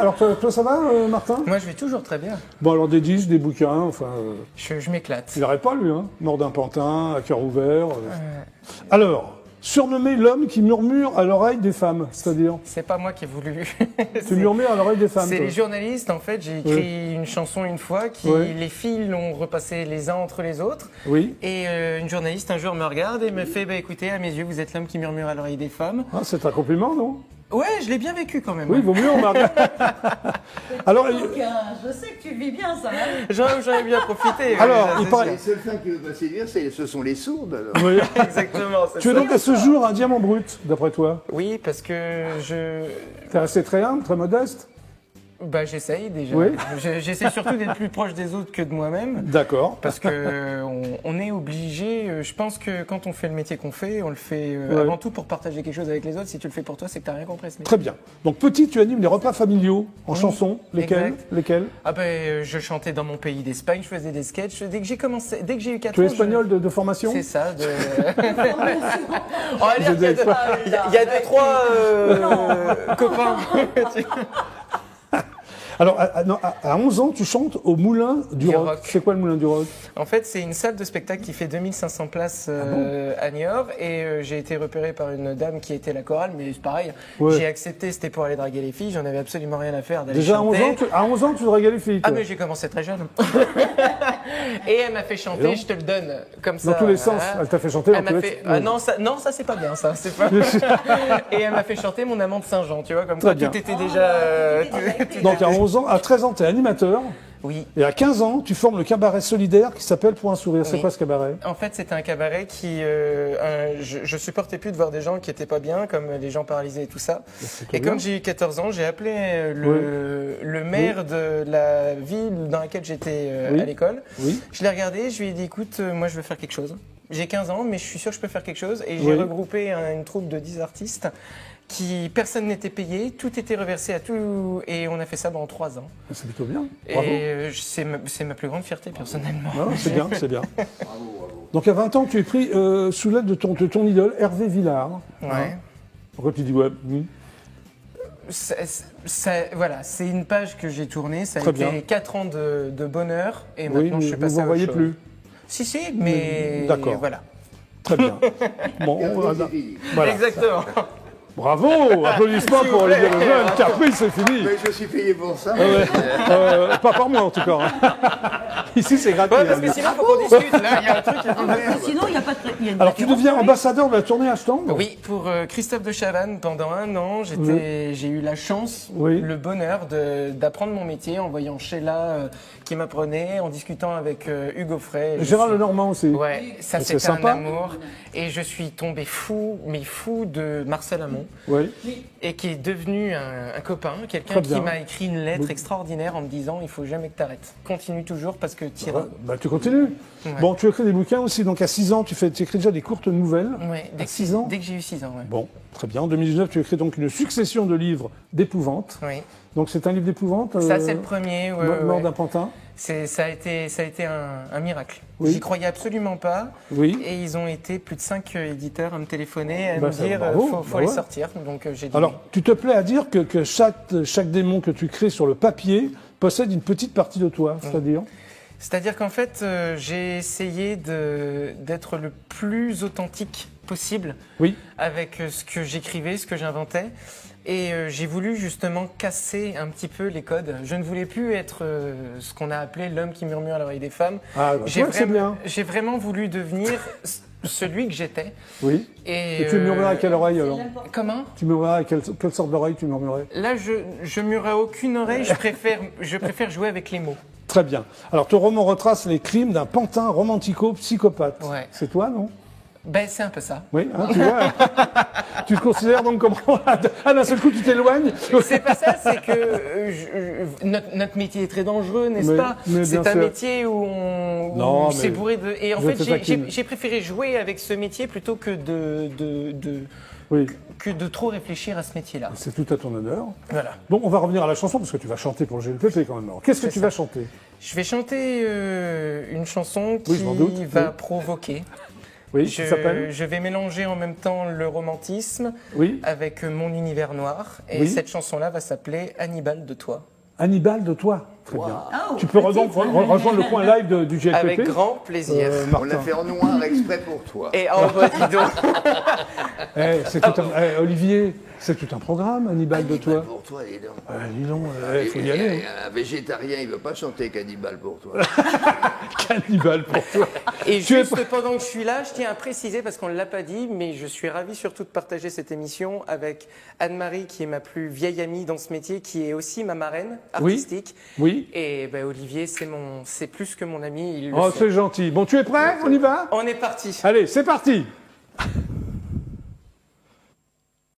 Alors, toi, ça va, Martin? Moi, je vais toujours très bien. Bon, alors des disques, des bouquins, enfin... Je m'éclate. Il n'arrête pas, lui, hein. Mort d'un pantin, à cœur ouvert. Alors, surnommé l'homme qui murmure à l'oreille des femmes, c'est-à-dire? C'est pas moi qui ai voulu. Tu murmures à l'oreille des femmes, C'est toi. les journalistes, en fait. J'ai écrit une chanson une fois qui, les filles l'ont repassée les uns entre les autres. Oui. Et une journaliste, un jour, me regarde et me fait, bah écoutez, à mes yeux, vous êtes l'homme qui murmure à l'oreille des femmes. Ah, c'est un compliment, non? Ouais, je l'ai bien vécu quand même. Oui, il vaut mieux, on marque. Alors, Je sais que tu vis bien ça. Hein. J'en ai bien profité. Alors, ouais, il paraît... Les seules femmes qui veulent pas séduire, ce sont les sourdes. Alors. Oui. Exactement. Tu es donc à ce jour un diamant brut, d'après toi? Oui, parce que T'es resté très humble, très modeste? Bah, j'essaye déjà. Oui. J'essaie surtout d'être plus proche des autres que de moi-même. D'accord. Parce que on est obligé. Je pense que quand on fait le métier qu'on fait, on le fait avant tout pour partager quelque chose avec les autres. Si tu le fais pour toi, c'est que t'as rien compris. Ce métier. Très bien. Donc petit, tu animes les repas familiaux en chanson. Lesquels? Exact. Lesquels? Ah ben, je chantais dans mon pays d'Espagne, je faisais des sketchs. Dès que j'ai commencé, dès que j'ai eu 4 ans. Tu es espagnol de formation? C'est ça. On va dire qu'il y a deux, trois copains. Alors, à 11 ans, tu chantes au Moulin du Rock. C'est quoi le Moulin du Rock? En fait, c'est une salle de spectacle qui fait 2500 places à Niort. Et j'ai été repéré par une dame qui était la chorale, mais c'est pareil. Ouais. J'ai accepté, c'était pour aller draguer les filles. J'en avais absolument rien à faire d'aller Déjà chanter. à 11 ans, tu draguais les filles, Ah, toi. mais j'ai commencé très jeune. Et elle m'a fait chanter, je te le donne, comme ça. Dans tous les sens. Elle t'a fait chanter dans Elle tous m'a les fait... sens. non, ça c'est pas bien, ça. C'est pas... Et elle m'a fait chanter Mon amant de Saint-Jean, tu vois, comme Très quoi bien. tout était déjà... Donc à 11 ans, à 13 ans, tu es animateur. Oui. Et à 15 ans, tu formes le cabaret solidaire qui s'appelle Pour un sourire. C'est Oui. quoi ce cabaret? En fait, c'était un cabaret qui... je supportais plus de voir des gens qui étaient pas bien, comme les gens paralysés et tout ça. Et bien. quand j'ai eu 14 ans, j'ai appelé le maire de la ville dans laquelle j'étais à l'école. Oui. Je l'ai regardé, je lui ai dit, écoute, moi je veux faire quelque chose. J'ai 15 ans, mais je suis sûr que je peux faire quelque chose. Et j'ai regroupé une troupe de 10 artistes qui personne n'était payé, tout était reversé à tout, et on a fait ça pendant 3 ans. C'est plutôt bien. Bravo. Et c'est ma plus grande fierté personnellement. Non, c'est bien, c'est bien. Donc à 20 ans, tu es pris sous l'aide de ton idole, Hervé Villard. Ouais. Pourquoi tu dis ouais? Voilà, c'est une page que j'ai tournée, ça a Très été bien. 4 ans de bonheur, et Oui, maintenant je mais suis vous passé ne à autre voyez chose. plus. Si, mais D'accord. voilà. Très bien. Bon, voilà. Exactement. Bravo, applaudissements pour Olivier Lejeune, car oui, c'est fini. Mais je suis payé pour ça. Pas par moi en tout cas. Hein. Ici, c'est gratuit. Ouais, parce que sinon, il faut qu'on discute. Là, il y a un truc. Sinon, il n'y a pas de. il y a une Alors, tu deviens ambassadeur de la tournée Ashton? Oui, pour Christophe de Chavannes, pendant 1 an, j'ai eu la chance, le bonheur d'apprendre mon métier en voyant Sheila qui m'apprenait, en discutant avec Hugo Frey. Gérard Lenormand aussi. Ouais, ça C'est c'était un sympa. amour. Et je suis tombé fou de Marcel Amont. Oui. Et qui est devenu un copain, quelqu'un Très bien. qui m'a écrit une lettre extraordinaire en me disant il faut jamais que tu arrêtes. Continue toujours parce que tu iras. Bah, tu continues. Ouais. Bon, tu écris des bouquins aussi. Donc à 6 ans, tu écris déjà des courtes nouvelles. Ouais, À 6 ans. Dès que j'ai eu 6 ans, ouais. Bon, très bien. En 2019, tu écris donc une succession de livres d'épouvante. Oui. Donc c'est un livre d'épouvante. Ça, c'est le premier. Mort d'un pantin. Ça a été un miracle. Oui. J'y croyais absolument pas. Oui. Et ils ont été plus de 5 éditeurs à me téléphoner, à Bah, me ça, dire bravo. faut Bah les ouais. sortir. Donc j'ai dit. Alors, tu te plais à dire que chaque démon que tu crées sur le papier possède une petite partie de toi, c'est-à-dire? C'est-à-dire qu'en fait, j'ai essayé d'être le plus authentique possible avec ce que j'écrivais, ce que j'inventais. Et j'ai voulu justement casser un petit peu les codes. Je ne voulais plus être ce qu'on a appelé l'homme qui murmure à l'oreille des femmes. Ah, bah, c'est bien. J'ai vraiment voulu devenir celui que j'étais. Oui. Et tu murmurais à quelle oreille alors? Comment? Tu murmurais à quelle sorte d'oreille tu murmurais? Là, je murmure à aucune oreille, je préfère jouer avec les mots. Très bien. Alors, ton roman retrace les crimes d'un pantin romantico-psychopathe. Ouais. C'est toi, non? Ben, c'est un peu ça. Oui, hein, tu vois. Tu te considères donc comme... Ah, d'un seul coup, tu t'éloignes? C'est pas ça, c'est que notre métier est très dangereux, n'est-ce pas? Mais C'est bien un sûr. métier où Non, c'est mais bourré de... Et en je fait, te taquine. j'ai préféré jouer avec ce métier plutôt que Oui, que de trop réfléchir à ce métier-là. c'est tout à ton honneur. Voilà. Bon, on va revenir à la chanson, parce que tu vas chanter pour le GLPP quand même. Alors, qu'est-ce que tu vas chanter? Je vais chanter une chanson Oui, je m'en doute. qui va provoquer. Oui, qui s'appelle ? Je vais mélanger en même temps le romantisme Oui. avec mon univers noir. Et cette chanson-là va s'appeler Hannibal de toi. Hannibal de toi. Très bien. Oh, tu peux donc rejoindre le coin live du GLPP. Avec grand plaisir. On l'a fait en noir exprès pour toi. Et en mode, dis donc. Olivier, c'est tout un programme, Hannibal de toi. Pour toi, dis donc. Dis donc, il faut y aller. Un végétarien, il ne veut pas chanter Cannibal pour toi. Cannibal pour toi. Et juste pendant que je suis là, je tiens à préciser, parce qu'on ne l'a pas dit, mais je suis ravi surtout de partager cette émission avec Anne-Marie, qui est ma plus vieille amie dans ce métier, qui est aussi ma marraine artistique. Oui. Et Olivier, c'est plus que mon ami. C'est gentil. Bon, tu es prêt ? On y va ? On est parti. Allez, c'est parti.